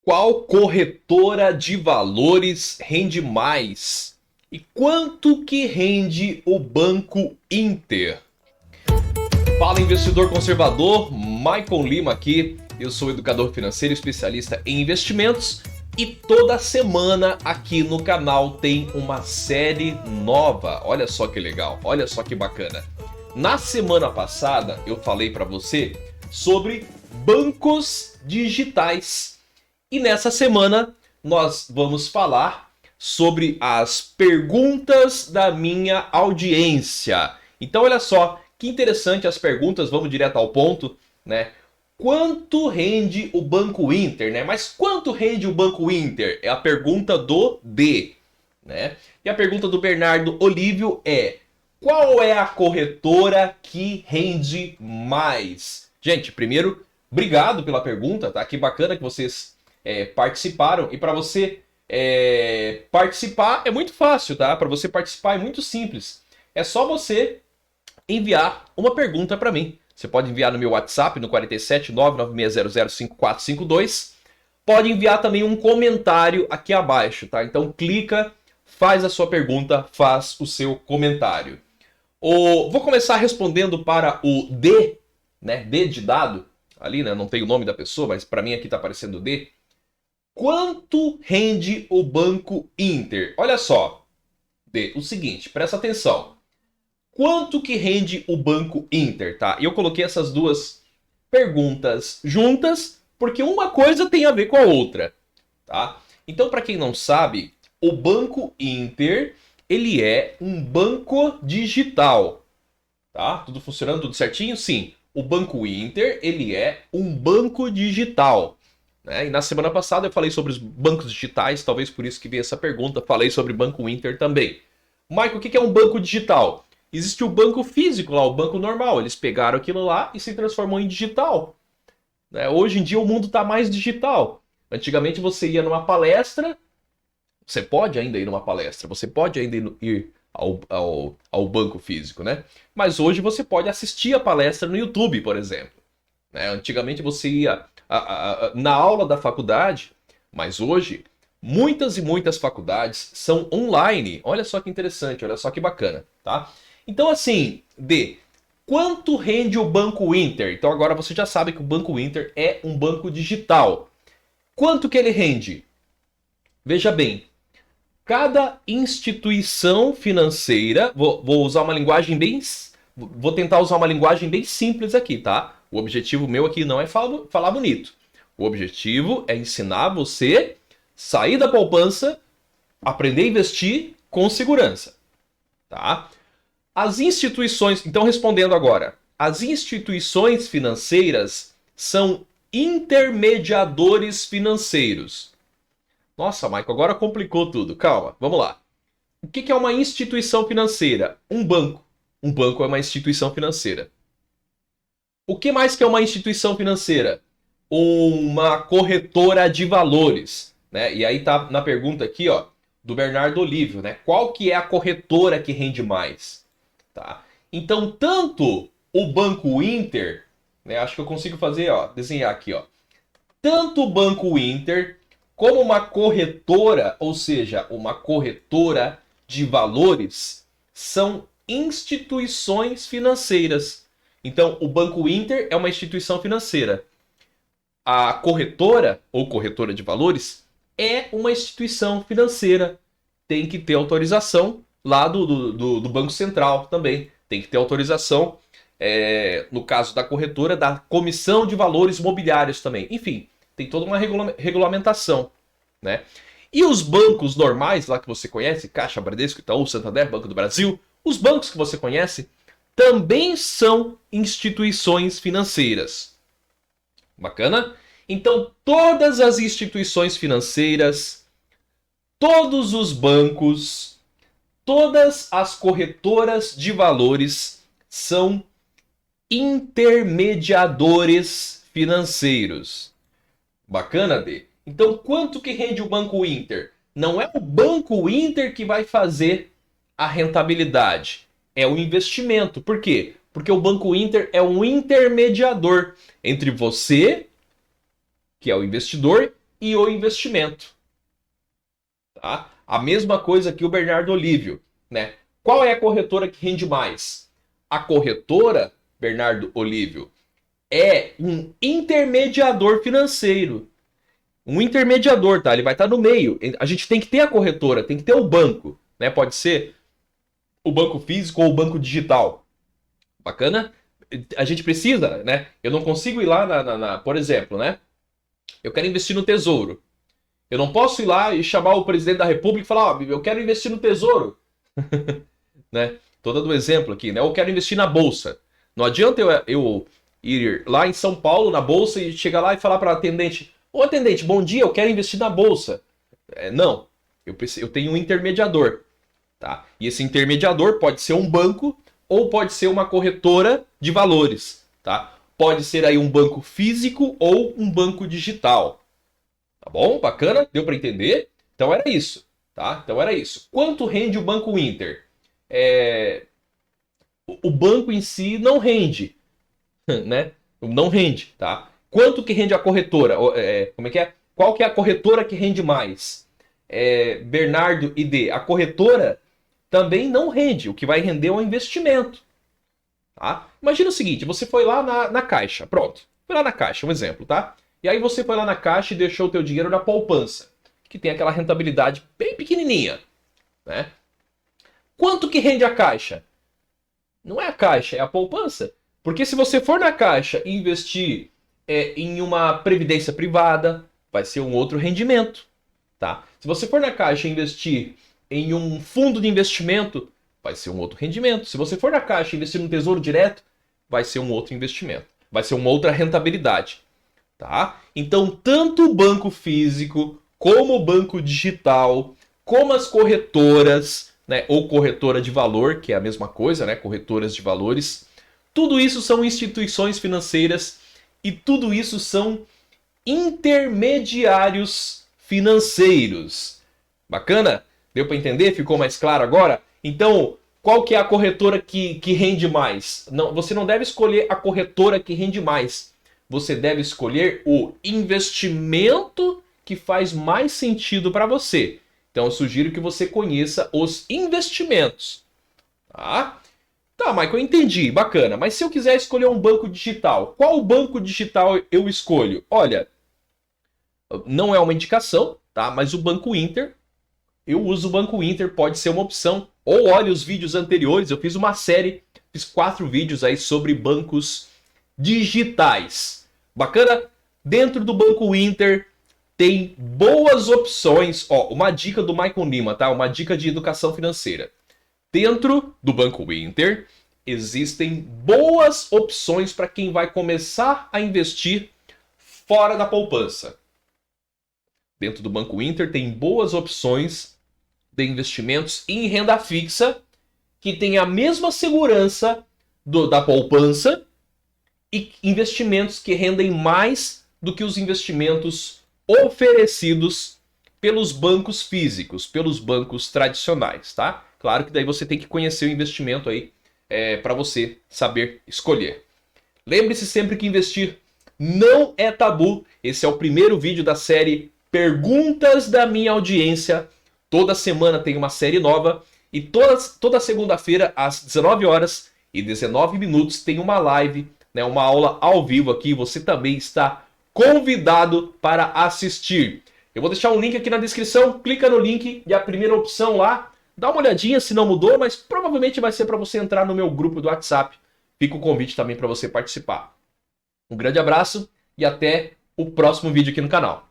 Qual corretora de valores rende mais? E quanto que rende o Banco Inter? Fala, investidor conservador, Michael Lima aqui. Eu sou educador financeiro especialista em investimentos e toda semana aqui no canal tem uma série nova. Olha só que legal, olha só que bacana. Na semana passada eu falei para você sobre bancos digitais. E nessa semana nós vamos falar sobre as perguntas da minha audiência. Então olha só, que interessante as perguntas, vamos direto ao ponto, né? Quanto rende o Banco Inter, né? Mas quanto rende o Banco Inter? É a pergunta do D, né? E a pergunta do Bernardo Olívio é: qual é a corretora que rende mais? Gente, primeiro, obrigado pela pergunta, tá? Que bacana que vocês participaram. E para você participar é muito fácil, tá? Para você participar é muito simples. É só você enviar uma pergunta para mim. Você pode enviar no meu WhatsApp no 47 996005452. Pode enviar também um comentário aqui abaixo, tá? Então clica, faz a sua pergunta, faz o seu comentário. Vou começar respondendo para o D, né? D de dado. Ali, né? Não tem o nome da pessoa, mas para mim aqui está aparecendo D. Quanto rende o Banco Inter? Olha só, D, o seguinte, presta atenção. Quanto que rende o Banco Inter, tá? E eu coloquei essas duas perguntas juntas porque uma coisa tem a ver com a outra, tá? Então, para quem não sabe, o Banco Inter, ele é um banco digital, tá? Tudo funcionando, tudo certinho? Sim. O Banco Inter, ele é um banco digital, né? E na semana passada eu falei sobre os bancos digitais, talvez por isso que veio essa pergunta, falei sobre o Banco Inter também. Michael, o que é um banco digital? Existe o banco físico lá, o banco normal. Eles pegaram aquilo lá e se transformou em digital, né? Hoje em dia o mundo está mais digital. Antigamente você ia numa palestra, você pode ainda ir numa palestra, você pode ainda ir ao banco físico, né? Mas hoje você pode assistir a palestra no YouTube, por exemplo, né? Antigamente você ia na aula da faculdade, mas hoje muitas e muitas faculdades são online. Olha só que interessante, olha só que bacana, tá? Então assim, D, quanto rende o Banco Inter? Então agora você já sabe que o Banco Inter é um banco digital. Quanto que ele rende? Veja bem, cada instituição financeira, vou usar uma linguagem bem, vou tentar usar uma linguagem bem simples aqui, tá? O objetivo meu aqui não é falar bonito. O objetivo é ensinar você sair da poupança, aprender a investir com segurança, tá? As instituições, então respondendo agora, as instituições financeiras são intermediadores financeiros. Nossa, Michael, agora complicou tudo. Calma, vamos lá. O que é uma instituição financeira? Um banco. Um banco é uma instituição financeira. O que mais que é uma instituição financeira? Uma corretora de valores, né? E aí tá na pergunta aqui, ó, do Bernardo Olívio, né? Qual que é a corretora que rende mais? Tá? Então, tanto o Banco Inter, né? Acho que eu consigo fazer, ó, desenhar aqui, ó. Tanto o Banco Inter como uma corretora, ou seja, uma corretora de valores, são instituições financeiras. Então, o Banco Inter é uma instituição financeira. A corretora, ou corretora de valores, é uma instituição financeira. Tem que ter autorização lá do Banco Central também. Tem que ter autorização, no caso da corretora, da Comissão de Valores Mobiliários também. Enfim, tem toda uma regulamentação, né? E os bancos normais, lá que você conhece, Caixa, Bradesco, Itaú, Santander, Banco do Brasil, os bancos que você conhece também são instituições financeiras. Bacana? Então, todas as instituições financeiras, todos os bancos, todas as corretoras de valores são intermediadores financeiros. Bacana, D? Então, quanto que rende o Banco Inter? Não é o Banco Inter que vai fazer a rentabilidade, é o investimento. Por quê? Porque o Banco Inter é um intermediador entre você, que é o investidor, e o investimento. Tá? A mesma coisa que o Bernardo Olívio, né? Qual é a corretora que rende mais? A corretora, Bernardo Olívio, é um intermediador financeiro. Um intermediador, tá? Ele vai estar no meio. A gente tem que ter a corretora, tem que ter o banco, né? Pode ser o banco físico ou o banco digital. Bacana? A gente precisa, né? Eu não consigo ir lá por exemplo, né? Eu quero investir no Tesouro. Eu não posso ir lá e chamar o presidente da República e falar, ó, eu quero investir no Tesouro. Né? Tô dando um exemplo aqui, né? Eu quero investir na Bolsa. Não adianta eu ir lá em São Paulo, na Bolsa, e chegar lá e falar para o atendente, ô atendente, bom dia, eu quero investir na Bolsa. Não, eu tenho um intermediador. Tá? E esse intermediador pode ser um banco ou pode ser uma corretora de valores. Tá? Pode ser aí um banco físico ou um banco digital. Tá bom? Bacana? Deu para entender? Então era isso. Tá? Então era isso. Quanto rende o Banco Inter? O banco em si não rende. Né? Não rende. Tá? Quanto que rende a corretora? Como é que é? Qual que é a corretora que rende mais? Bernardo e D. A corretora também não rende. O que vai render é o investimento. Tá? Imagina o seguinte, você foi lá na Caixa, pronto. Foi lá na Caixa, um exemplo, tá? E aí você foi lá na Caixa e deixou o teu dinheiro na poupança, que tem aquela rentabilidade bem pequenininha, né? Quanto que rende a Caixa? Não é a Caixa, é a poupança. Porque se você for na Caixa e investir em uma previdência privada, vai ser um outro rendimento, tá? Se você for na Caixa e investir em um fundo de investimento, vai ser um outro rendimento. Se você for na Caixa e investir no Tesouro Direto, vai ser um outro investimento. Vai ser uma outra rentabilidade. Tá? Então, tanto o banco físico, como o banco digital, como as corretoras, né, ou corretora de valor, que é a mesma coisa, né, corretoras de valores, tudo isso são instituições financeiras e tudo isso são intermediários financeiros. Bacana? Deu para entender? Ficou mais claro agora? Então, qual que é a corretora que rende mais? Não, você não deve escolher a corretora que rende mais. Você deve escolher o investimento que faz mais sentido para você. Então, eu sugiro que você conheça os investimentos. Tá? Tá, Michael, eu entendi. Bacana. Mas se eu quiser escolher um banco digital, qual banco digital eu escolho? Olha, não é uma indicação, tá? Mas o Banco Inter, eu uso o Banco Inter, pode ser uma opção. Ou olhe os vídeos anteriores, eu fiz uma série, fiz 4 vídeos aí sobre bancos digitais. Bacana? Dentro do Banco Inter tem boas opções. Ó, uma dica do Michael Lima, tá? Uma dica de educação financeira. Dentro do Banco Inter existem boas opções para quem vai começar a investir fora da poupança. Dentro do Banco Inter tem boas opções de investimentos em renda fixa que tem a mesma segurança da poupança e investimentos que rendem mais do que os investimentos oferecidos pelos bancos físicos, pelos bancos tradicionais, tá? Claro que daí você tem que conhecer o investimento aí para você saber escolher. Lembre-se sempre que investir não é tabu. Esse é o primeiro vídeo da série Perguntas da Minha Audiência. Toda semana tem uma série nova e toda segunda-feira às 19 horas e 19 minutos tem uma live, né, uma aula ao vivo aqui. Você também está convidado para assistir. Eu vou deixar um link aqui na descrição, clica no link e a primeira opção lá, dá uma olhadinha se não mudou, mas provavelmente vai ser para você entrar no meu grupo do WhatsApp. Fica o convite também para você participar. Um grande abraço e até o próximo vídeo aqui no canal.